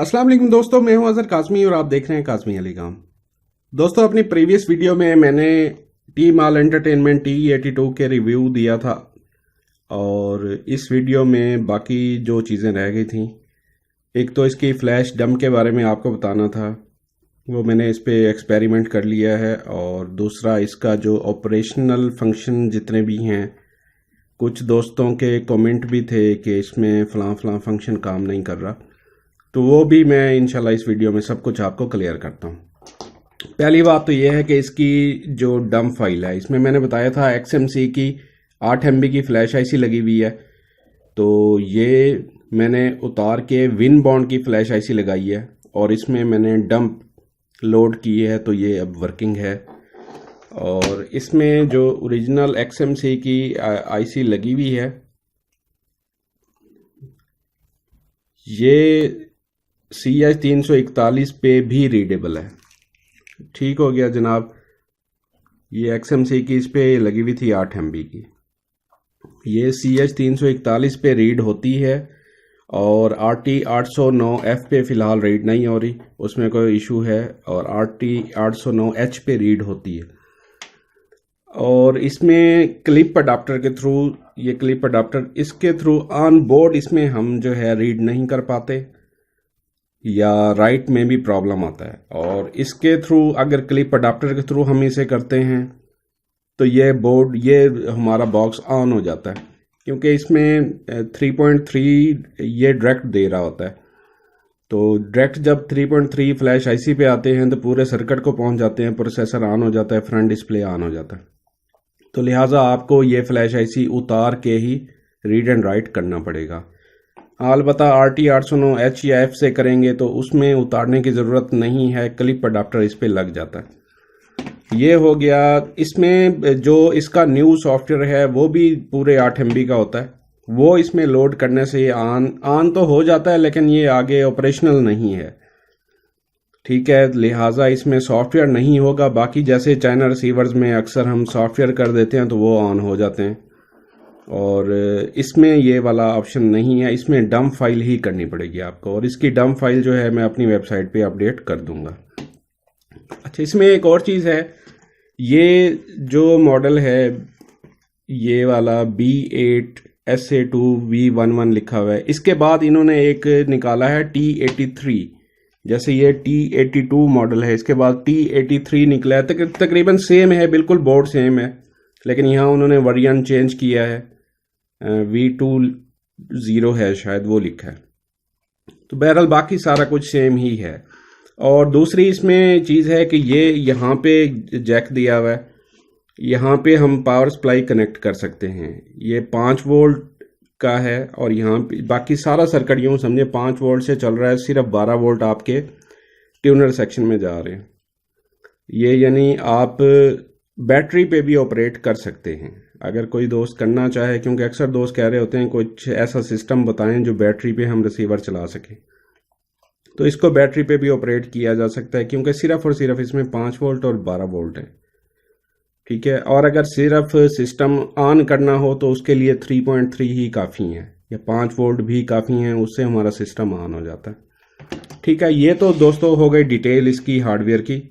अस्सलाम वालेकुम दोस्तों, मैं हूं अजहर काज़मी और आप देख रहे हैं काज़मी अली गाम। दोस्तों, अपनी प्रीवियस वीडियो में मैंने टी माल एंटरटेनमेंट T82 के रिव्यू दिया था और इस वीडियो में बाकी जो चीज़ें रह गई थी, एक तो इसकी फ्लैश डंप के बारे में आपको बताना था, वो मैंने इस पे एक्सपेरिमेंट कर लिया है। और दूसरा, इसका जो ऑपरेशनल फंक्शन जितने भी हैं, कुछ दोस्तों के कमेंट भी थे कि इसमें फ़लाँ फ़लाँ फंक्शन काम नहीं कर रहा, तो वो भी मैं इंशाल्लाह इस वीडियो में सब कुछ आपको क्लियर करता हूँ। पहली बात तो ये है कि इसकी जो डंप फाइल है, इसमें मैंने बताया था XMC की 8 MB की फ्लैश आईसी लगी हुई है। तो ये मैंने उतार के विन बॉन्ड की फ्लैश आईसी लगाई है और इसमें मैंने डंप लोड की है, तो ये अब वर्किंग है। और इसमें जो ओरिजिनल XMC की आईसी लगी हुई है, ये CH341 पे भी रीडेबल है। ठीक हो गया जनाब। ये XMC की इस पे लगी हुई थी 8 MB की, ये CH341 पे रीड होती है और RT 809F पे फ़िलहाल रीड नहीं हो रही, उसमें कोई इशू है। और RT 809H पे रीड होती है। और इसमें क्लिप अडाप्टर के थ्रू, ये क्लिप अडाप्टर इसके थ्रू ऑन बोर्ड इसमें हम जो है रीड नहीं कर पाते या राइट में भी प्रॉब्लम आता है। और इसके थ्रू अगर क्लिप अडाप्टर के थ्रू हम इसे करते हैं तो ये बोर्ड, ये हमारा बॉक्स ऑन हो जाता है, क्योंकि इसमें 3.3 ये डायरेक्ट दे रहा होता है। तो डायरेक्ट जब 3.3 फ्लैश आईसी पे आते हैं तो पूरे सर्किट को पहुंच जाते हैं, प्रोसेसर ऑन हो जाता है, फ्रंट डिस्प्ले ऑन हो जाता है। तो लिहाजा आपको ये फ्लैश आईसी उतार के ही रीड एंड राइट करना पड़ेगा। अलबत्ता RT 809H या F से करेंगे तो उसमें उतारने की ज़रूरत नहीं है, क्लिप अडाप्टर इस पे लग जाता है। ये हो गया। इसमें जो इसका न्यू सॉफ्टवेयर है वो भी पूरे 8 MB का होता है, वो इसमें लोड करने से ये ऑन तो हो जाता है, लेकिन ये आगे ऑपरेशनल नहीं है। ठीक है, लिहाजा इसमें सॉफ्टवेयर नहीं होगा। बाकी जैसे चाइना रिसीवर्स में अक्सर हम सॉफ्टवेयर कर देते हैं तो वो ऑन हो जाते हैं, और इसमें ये वाला ऑप्शन नहीं है। इसमें डंप फाइल ही करनी पड़ेगी आपको, और इसकी डंप फाइल जो है मैं अपनी वेबसाइट पे अपडेट कर दूंगा। अच्छा, इसमें एक और चीज़ है, ये जो मॉडल है, ये वाला B8SA2V11 लिखा हुआ है, इसके बाद इन्होंने एक निकाला है T83। जैसे ये T82 मॉडल है, इसके बाद T83 निकला है। तकरीबन सेम है, बिल्कुल बोर्ड सेम है, लेकिन यहाँ उन्होंने वेरिएंट चेंज किया है। V20 है शायद, वो लिखा है। तो बहरहाल बाकी सारा कुछ सेम ही है। और दूसरी इसमें चीज़ है कि ये यहाँ पे जैक दिया हुआ है, यहाँ पे हम पावर सप्लाई कनेक्ट कर सकते हैं। ये 5 वोल्ट का है और यहाँ पे बाकी सारा सर्किट यूँ समझे 5 वोल्ट से चल रहा है, सिर्फ 12 वोल्ट आपके ट्यूनर सेक्शन में जा रहे हैं। ये यानी आप बैटरी पे भी ऑपरेट कर सकते हैं अगर कोई दोस्त करना चाहे, क्योंकि अक्सर दोस्त कह रहे होते हैं कुछ ऐसा सिस्टम बताएं जो बैटरी पे हम रिसीवर चला सकें। तो इसको बैटरी पे भी ऑपरेट किया जा सकता है, क्योंकि सिर्फ और सिर्फ इसमें 5 वोल्ट और 12 वोल्ट है। ठीक है, और अगर सिर्फ सिस्टम ऑन करना हो तो उसके लिए 3.3 ही काफ़ी है, या 5 वोल्ट भी काफ़ी हैं, उससे हमारा सिस्टम ऑन हो जाता है। ठीक है, ये तो दोस्तों हो गई डिटेल इसकी हार्डवेयर की।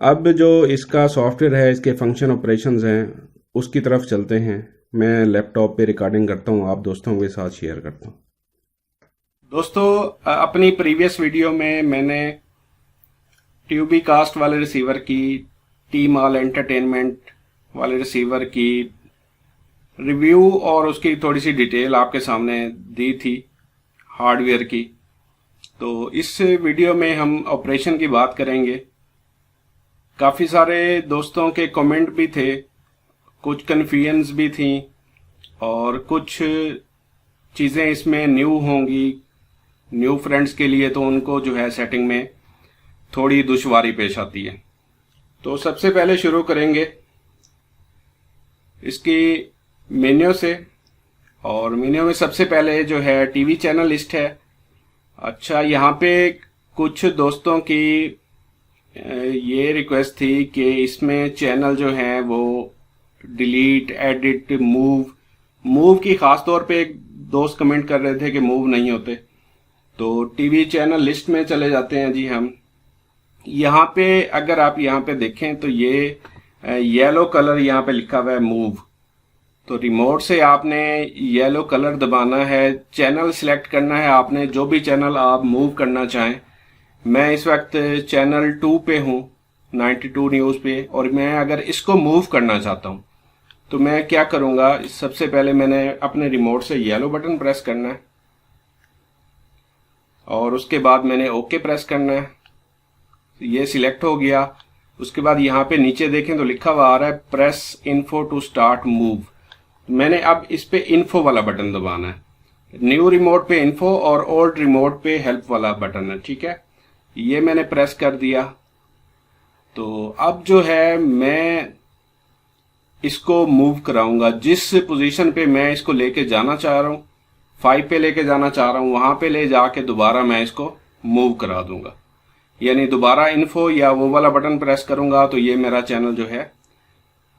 अब जो इसका सॉफ्टवेयर है, इसके फंक्शन ऑपरेशंस हैं, उसकी तरफ चलते हैं। मैं लैपटॉप पे रिकॉर्डिंग करता हूँ, आप दोस्तों के साथ शेयर करता हूँ। दोस्तों, अपनी प्रीवियस वीडियो में मैंने ट्यूबी कास्ट वाले रिसीवर की, टी माल एंटरटेनमेंट वाले रिसीवर की रिव्यू और उसकी थोड़ी सी डिटेल आपके सामने दी थी हार्डवेयर की। तो इस वीडियो में हम ऑपरेशन की बात करेंगे। काफ़ी सारे दोस्तों के कमेंट भी थे, कुछ कन्फ्यूजन्स भी थी, और कुछ चीज़ें इसमें न्यू होंगी न्यू फ्रेंड्स के लिए, तो उनको जो है सेटिंग में थोड़ी दुश्वारी पेश आती है। तो सबसे पहले शुरू करेंगे इसकी मेन्यू से, और मेन्यू में सबसे पहले जो है टीवी चैनल लिस्ट है। अच्छा, यहाँ पे कुछ दोस्तों की ये रिक्वेस्ट थी कि इसमें चैनल जो हैं वो डिलीट, एडिट, मूव की खास तौर पे एक दोस्त कमेंट कर रहे थे कि मूव नहीं होते। तो टीवी चैनल लिस्ट में चले जाते हैं जी हम। यहाँ पे अगर आप यहाँ पे देखें तो ये येलो कलर यहाँ पे लिखा हुआ है मूव। तो रिमोट से आपने येलो कलर दबाना है, चैनल सिलेक्ट करना है आपने, जो भी चैनल आप मूव करना चाहें। मैं इस वक्त चैनल 2 पे हूँ, 92 न्यूज़ पे, और मैं अगर इसको मूव करना चाहता हूँ तो मैं क्या करूँगा, सबसे पहले मैंने अपने रिमोट से येलो बटन प्रेस करना है और उसके बाद मैंने ओके प्रेस करना है। ये सिलेक्ट हो गया। उसके बाद यहाँ पे नीचे देखें तो लिखा हुआ आ रहा है press info to start move. मैंने अब इस पे इन्फो वाला बटन दबाना है। न्यू रिमोट पे इन्फो और ओल्ड रिमोट पे हेल्प वाला बटन है, ठीक है। ये मैंने प्रेस कर दिया। तो अब जो है मैं इसको मूव कराऊंगा, जिस पोजीशन पे मैं इसको लेके जाना चाह रहा हूँ, 5 पे लेके जाना चाह रहा हूँ, वहां पे ले जाके दोबारा मैं इसको मूव करा दूंगा। यानी दोबारा इन्फो या वो वाला बटन प्रेस करूंगा तो ये मेरा चैनल जो है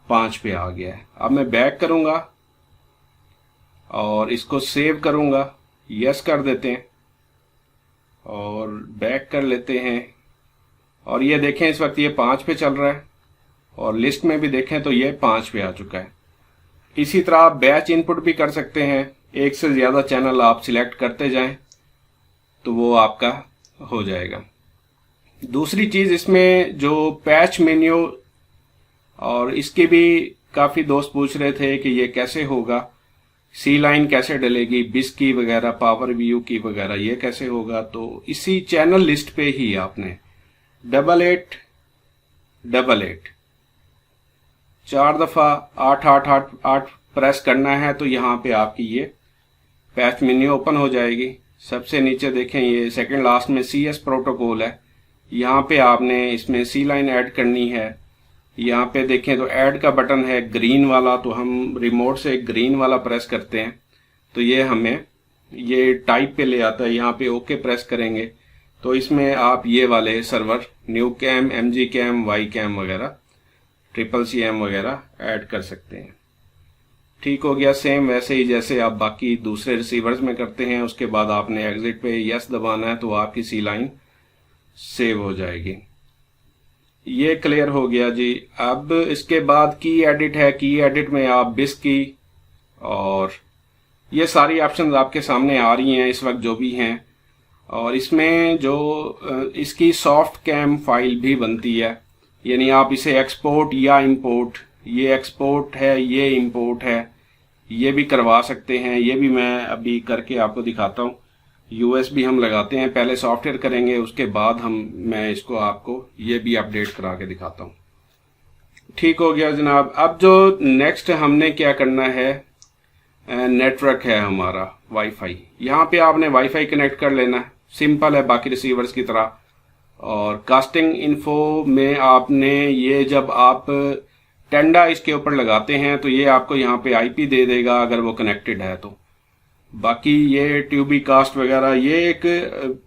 5 पे आ गया है। अब मैं बैक करूंगा और इसको सेव करूंगा, यस कर देते हैं और बैक कर लेते हैं। और ये देखें इस वक्त ये 5 पे चल रहा है और लिस्ट में भी देखें तो ये 5 पे आ चुका है। इसी तरह आप बैच इनपुट भी कर सकते हैं, एक से ज्यादा चैनल आप सिलेक्ट करते जाएं तो वो आपका हो जाएगा। दूसरी चीज इसमें जो पैच मेन्यू, और इसके भी काफी दोस्त पूछ रहे थे कि ये कैसे होगा, सी लाइन कैसे डलेगी, बिस की वगैरह, पावर व्यू की वगैरह, ये कैसे होगा। तो इसी चैनल लिस्ट पे ही आपने 8888 4 दफा 8888 प्रेस करना है तो यहाँ पे आपकी ये पैच मेन्यू ओपन हो जाएगी। सबसे नीचे देखें ये सेकंड लास्ट में CS प्रोटोकॉल है, यहाँ पे आपने इसमें सी लाइन ऐड करनी है। यहाँ पे देखें तो ऐड का बटन है ग्रीन वाला, तो हम रिमोट से ग्रीन वाला प्रेस करते हैं तो ये हमें ये टाइप पे ले आता है। यहाँ पे ओके प्रेस करेंगे तो इसमें आप ये वाले server new cam, MG cam, Y cam वगैरह, CCM वगैरह ऐड कर सकते हैं। ठीक हो गया। सेम वैसे ही जैसे आप बाकी दूसरे रिसीवर्स में करते हैं। उसके बाद आपने एग्जिट पे यस दबाना है तो आपकी सी लाइन सेव हो जाएगी। ये क्लियर हो गया जी। अब इसके बाद की एडिट है। की एडिट में आप बिस की और ये सारी ऑप्शंस आपके सामने आ रही हैं इस वक्त जो भी हैं। और इसमें जो इसकी सॉफ्ट कैम फाइल भी बनती है, यानी आप इसे एक्सपोर्ट या इंपोर्ट, ये एक्सपोर्ट है, ये इंपोर्ट है, ये भी करवा सकते हैं। ये भी मैं अभी करके आपको दिखाता हूँ। USB हम लगाते हैं, पहले सॉफ्टवेयर करेंगे, उसके बाद मैं इसको आपको ये भी अपडेट करा के दिखाता हूँ। ठीक हो गया जनाब। अब जो नेक्स्ट हमने क्या करना है, नेटवर्क है हमारा वाईफाई। यहाँ पे आपने वाईफाई कनेक्ट कर लेना है, सिंपल है बाकी रिसीवर्स की तरह। और कास्टिंग इन्फो में आपने ये जब आप टेंडा इसके ऊपर लगाते हैं तो ये आपको यहाँ पे IP दे देगा अगर वो कनेक्टेड है तो। बाकी ये ट्यूबी कास्ट वगैरह ये एक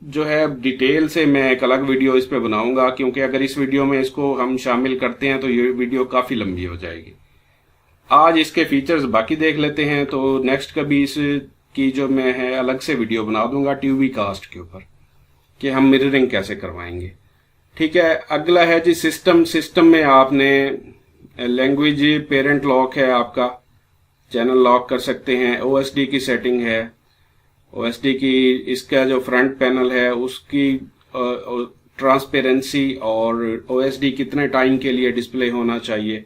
जो है डिटेल से मैं एक अलग वीडियो इस पे बनाऊंगा, क्योंकि अगर इस वीडियो में इसको हम शामिल करते हैं तो ये वीडियो काफी लंबी हो जाएगी। आज इसके फीचर्स बाकी देख लेते हैं, तो नेक्स्ट कभी इसकी जो मैं है अलग से वीडियो बना दूंगा ट्यूबी कास्ट के ऊपर कि हम मिररिंग कैसे करवाएंगे। ठीक है। अगला है जी सिस्टम। सिस्टम में आपने लैंग्वेज पेरेंट लॉक है आपका, चैनल लॉक कर सकते हैं। OSD की सेटिंग है, OSD की इसका जो फ्रंट पैनल है उसकी ट्रांसपेरेंसी और OSD कितने टाइम के लिए डिस्प्ले होना चाहिए,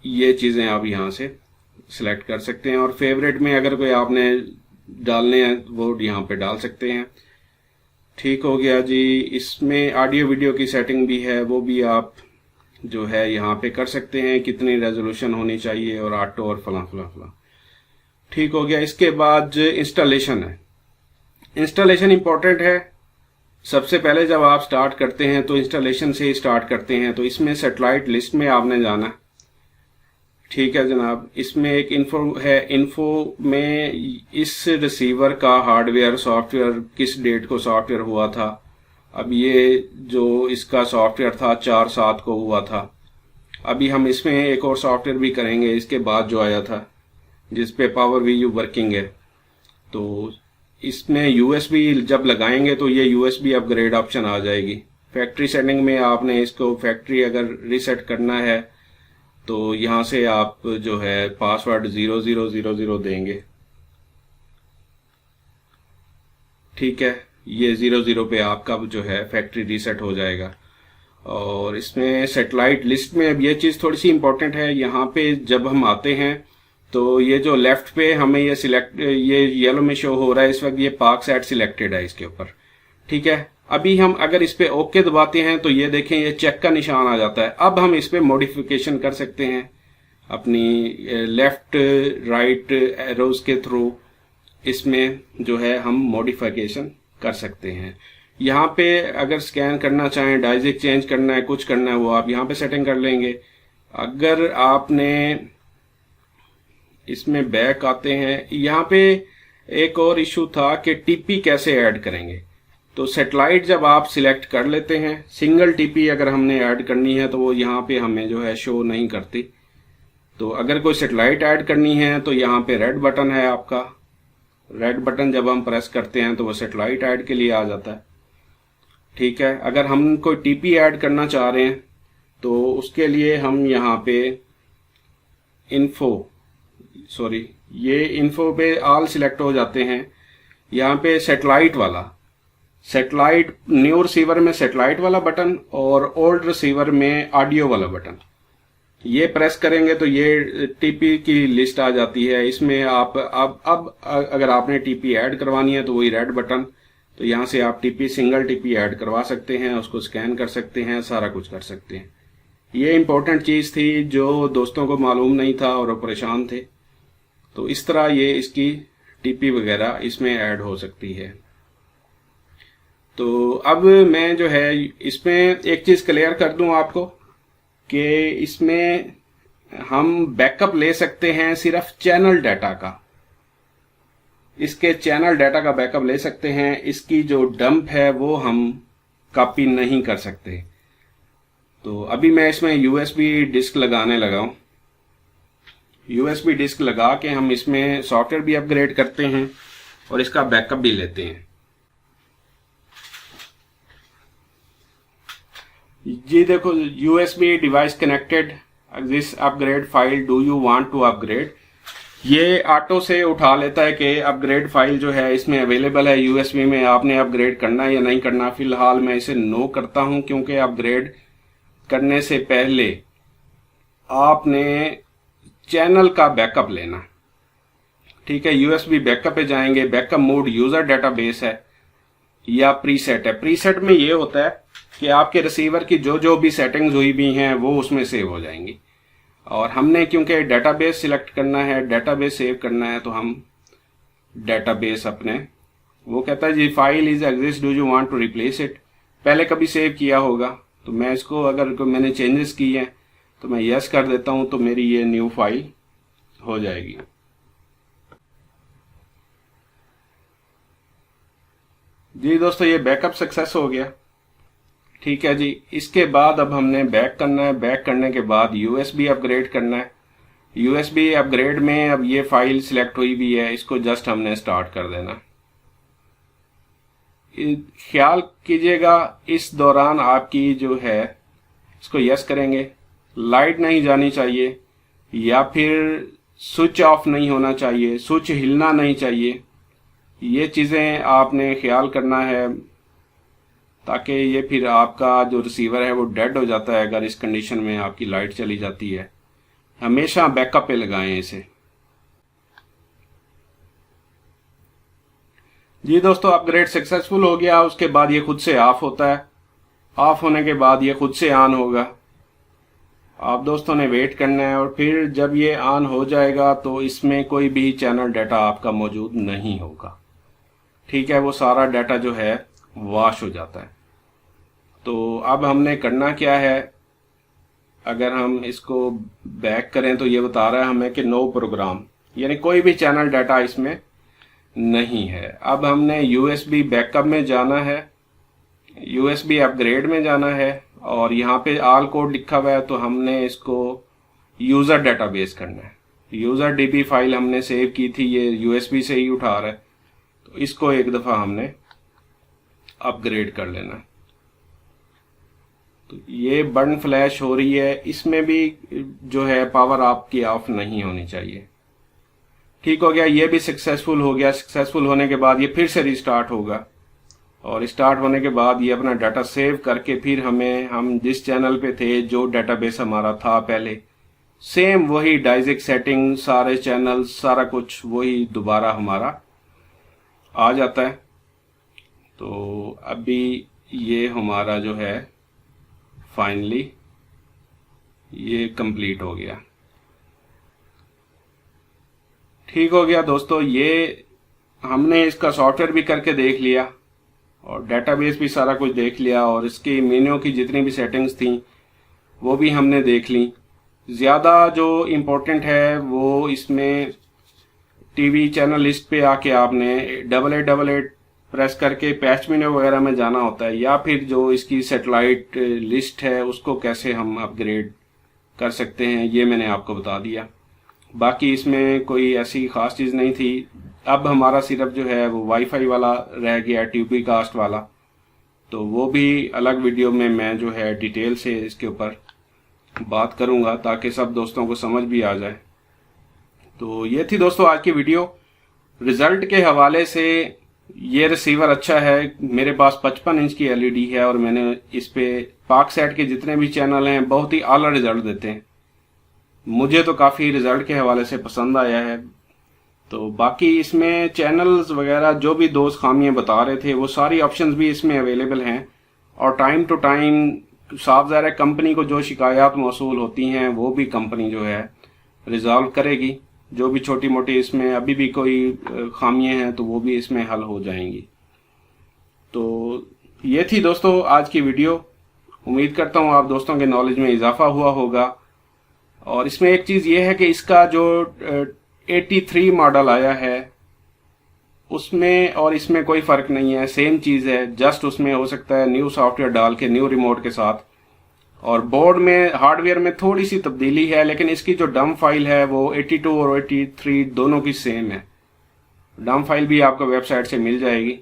ये चीजें आप यहाँ से सिलेक्ट कर सकते हैं। और फेवरेट में अगर कोई आपने डालने हैं वो यहाँ पे डाल सकते हैं। ठीक हो गया जी। इसमें ऑडियो वीडियो की सेटिंग भी है, वो भी आप जो है यहाँ पे कर सकते हैं, कितनी रेजोल्यूशन होनी चाहिए और ऑटो और फला फला फला। ठीक हो गया। इसके बाद इंस्टॉलेशन है। इंस्टॉलेशन इंपॉर्टेंट है। सबसे पहले जब आप स्टार्ट करते हैं तो इंस्टॉलेशन से ही स्टार्ट करते हैं, तो इसमें सैटेलाइट लिस्ट में आपने जाना। ठीक है जनाब। इसमें एक इन्फो है, इन्फो में इस रिसीवर का हार्डवेयर सॉफ्टवेयर किस डेट को सॉफ्टवेयर हुआ था। अब ये जो इसका सॉफ्टवेयर था 4/7 को हुआ था। अभी हम इसमें एक और सॉफ्टवेयर भी करेंगे इसके बाद जो आया था जिस पे पावर व्यू वर्किंग है। तो इसमें यूएसबी जब लगाएंगे तो ये यूएसबी अपग्रेड ऑप्शन आ जाएगी। फैक्ट्री सेटिंग में आपने इसको फैक्ट्री अगर रीसेट करना है तो यहाँ से आप जो है पासवर्ड 0000 देंगे। ठीक है, ये 00 पे आपका जो है फैक्ट्री रीसेट हो जाएगा। और इसमें सेटेलाइट लिस्ट में अब ये चीज़ थोड़ी सी इंपॉर्टेंट है, यहाँ पे जब हम आते हैं तो ये जो लेफ्ट पे हमें ये सिलेक्ट, ये येलो में शो हो रहा है इस वक्त, ये पाक सेट सिलेक्टेड है इसके ऊपर। ठीक है, अभी हम अगर इस पे ओके दबाते हैं तो ये देखें ये चेक का निशान आ जाता है। अब हम इस पे मॉडिफिकेशन कर सकते हैं अपनी लेफ्ट राइट एरोज के थ्रू, इसमें जो है हम मॉडिफिकेशन कर सकते हैं। यहाँ पे अगर स्कैन करना चाहें, डाइजिक चेंज करना है, कुछ करना है, वो आप यहाँ पे सेटिंग कर लेंगे। अगर आपने इसमें बैक आते हैं, यहाँ पे एक और इशू था कि टीपी कैसे ऐड करेंगे। तो सेटेलाइट जब आप सिलेक्ट कर लेते हैं, सिंगल टीपी अगर हमने ऐड करनी है तो वो यहाँ पे हमें जो है शो नहीं करती। तो अगर कोई सेटेलाइट ऐड करनी है तो यहाँ पे रेड बटन है आपका, रेड बटन जब हम प्रेस करते हैं तो वो सेटेलाइट ऐड के लिए आ जाता है। ठीक है, अगर हम कोई टीपी ऐड करना चाह रहे हैं तो उसके लिए हम यहाँ पे ये इन्फो पे ऑल सिलेक्ट हो जाते हैं। यहाँ पे सेटेलाइट वाला, सेटेलाइट न्यू रिसीवर में सेटेलाइट वाला बटन और ओल्ड रिसीवर में ऑडियो वाला बटन, ये प्रेस करेंगे तो ये टीपी की लिस्ट आ जाती है। इसमें आप अब अगर आपने टीपी ऐड करवानी है तो वही रेड बटन, तो यहाँ से आप टीपी सिंगल टीपी ऐड करवा सकते हैं, उसको स्कैन कर सकते हैं, सारा कुछ कर सकते हैं। ये इंपॉर्टेंट चीज़ थी जो दोस्तों को मालूम नहीं था और वो परेशान थे। तो इस तरह ये इसकी टीपी वगैरह इसमें ऐड हो सकती है। तो अब मैं जो है इसमें एक चीज़ क्लियर कर दूं आपको कि इसमें हम बैकअप ले सकते हैं सिर्फ चैनल डाटा का, इसके चैनल डाटा का बैकअप ले सकते हैं। इसकी जो डंप है वो हम कॉपी नहीं कर सकते। तो अभी मैं इसमें यूएसबी डिस्क लगाने लगा हूं। यूएसबी डिस्क लगा के हम इसमें सॉफ्टवेयर भी अपग्रेड करते हैं और इसका बैकअप भी लेते हैं। जी देखो, USB device connected, this upgrade file, do you want to upgrade, ये ऑटो से उठा लेता है कि अपग्रेड फाइल जो है इसमें अवेलेबल है यूएसबी में, आपने अपग्रेड करना है या नहीं करना। फिलहाल मैं इसे नो करता हूं क्योंकि अपग्रेड करने से पहले आपने चैनल का बैकअप लेना। ठीक है, यूएसबी बैकअप पे जाएंगे, बैकअप मोड यूजर डेटाबेस है या प्रीसेट है। प्रीसेट में ये होता है कि आपके रिसीवर की जो जो भी सेटिंग्स हुई भी हैं वो उसमें सेव हो जाएंगी। और हमने क्योंकि डेटाबेस सिलेक्ट करना है, डेटाबेस सेव करना है, तो हम डेटाबेस अपने, वो कहता है जी file is exist, do you want to replace it, पहले कभी सेव किया होगा। तो मैं इसको अगर मैंने चेंजेस किए हैं तो मैं यस कर देता हूं तो मेरी ये न्यू फाइल हो जाएगी। जी दोस्तों, ये बैकअप सक्सेस हो गया। ठीक है जी, इसके बाद अब हमने बैक करना है। बैक करने के बाद यूएसबी अपग्रेड करना है। यूएसबी अपग्रेड में अब ये फाइल सिलेक्ट हुई भी है, इसको जस्ट हमने स्टार्ट कर देना। ख्याल कीजिएगा इस दौरान आपकी जो है इसको यस करेंगे, लाइट नहीं जानी चाहिए या फिर स्विच ऑफ नहीं होना चाहिए, स्विच हिलना नहीं चाहिए। ये चीज़ें आपने ख्याल करना है ताकि ये फिर आपका जो रिसीवर है वो डेड हो जाता है अगर इस कंडीशन में आपकी लाइट चली जाती है। हमेशा बैकअप पे लगाएं इसे। जी दोस्तों, अपग्रेड सक्सेसफुल हो गया। उसके बाद ये खुद से ऑफ होता है, ऑफ होने के बाद ये खुद से ऑन होगा। आप दोस्तों ने वेट करना है और फिर जब ये ऑन हो जाएगा तो इसमें कोई भी चैनल डाटा आपका मौजूद नहीं होगा। ठीक है, वो सारा डाटा जो है वॉश हो जाता है। तो अब हमने करना क्या है, अगर हम इसको बैक करें तो ये बता रहा है हमें कि नो प्रोग्राम, यानी कोई भी चैनल डाटा इसमें नहीं है। अब हमने यूएसबी बैकअप में जाना है, यूएसबी अपग्रेड में जाना है और यहाँ पे ऑल कोड लिखा हुआ है तो हमने इसको यूज़र डेटाबेस करना है। यूज़र डीबी फाइल हमने सेव की थी, ये यूएसबी से ही उठा रहा है, तो इसको एक दफ़ा हमने अपग्रेड कर लेना। तो ये बटन फ्लैश हो रही है, इसमें भी जो है पावर आपकी ऑफ नहीं होनी चाहिए। ठीक हो गया, ये भी सक्सेसफुल हो गया। सक्सेसफुल होने के बाद ये फिर से रिस्टार्ट होगा और स्टार्ट होने के बाद ये अपना डाटा सेव करके फिर हम जिस चैनल पे थे, जो डाटाबेस हमारा था पहले, सेम वही डाइजेक सेटिंग, सारे चैनल, सारा कुछ वही दोबारा हमारा आ जाता है। तो अभी ये हमारा जो है फाइनली ये कंप्लीट हो गया। ठीक हो गया दोस्तों, ये हमने इसका सॉफ्टवेयर भी करके देख लिया और डेटाबेस भी सारा कुछ देख लिया और इसकी मेन्यू की जितनी भी सेटिंग्स थी वो भी हमने देख ली। ज़्यादा जो इम्पोर्टेंट है वो इसमें टीवी चैनल लिस्ट पे आके आपने 8888 प्रेस करके पैच मेन्यू वगैरह में जाना होता है, या फिर जो इसकी सैटेलाइट लिस्ट है उसको कैसे हम अपग्रेड कर सकते हैं ये मैंने आपको बता दिया। बाकी इसमें कोई ऐसी ख़ास चीज़ नहीं थी। अब हमारा सिर्फ जो है वो वाईफाई वाला रह गया, टीवी कास्ट वाला, तो वो भी अलग वीडियो में मैं जो है डिटेल से इसके ऊपर बात करूंगा ताकि सब दोस्तों को समझ भी आ जाए। तो ये थी दोस्तों आज की वीडियो। रिज़ल्ट के हवाले से ये रिसीवर अच्छा है। मेरे पास 55 इंच की एलईडी है और मैंने इस पे पाकसेट के जितने भी चैनल हैं बहुत ही आला रिजल्ट देते हैं। मुझे तो काफ़ी रिजल्ट के हवाले से पसंद आया है। तो बाकी इसमें चैनल्स वगैरह जो भी दोस्त खामियां बता रहे थे वो सारी ऑप्शंस भी इसमें अवेलेबल हैं और टाइम टू टाइम साफ ज़ाहिर है कंपनी को जो शिकायत मौसूल होती हैं वो भी कंपनी जो है रिजॉल्व करेगी। जो भी छोटी मोटी इसमें अभी भी कोई खामियां हैं तो वो भी इसमें हल हो जाएंगी। तो ये थी दोस्तों आज की वीडियो। उम्मीद करता हूँ आप दोस्तों के नॉलेज में इजाफा हुआ होगा। और इसमें एक चीज़ ये है कि इसका जो 83 मॉडल आया है उसमें और इसमें कोई फ़र्क नहीं है, सेम चीज़ है। जस्ट उसमें हो सकता है न्यू सॉफ्टवेयर डाल के न्यू रिमोट के साथ, और बोर्ड में हार्डवेयर में थोड़ी सी तब्दीली है, लेकिन इसकी जो डम फाइल है वो 82 और 83 दोनों की सेम है। डम फाइल भी आपको वेबसाइट से मिल जाएगी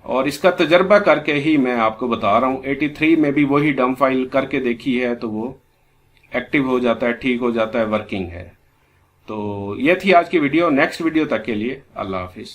और इसका तजर्बा करके ही मैं आपको बता रहा हूँ। 83 में भी वही डम फाइल करके देखी है तो वो एक्टिव हो जाता है, ठीक हो जाता है, वर्किंग है। तो ये थी आज की वीडियो। नेक्स्ट वीडियो तक के लिए अल्लाह हाफिज़।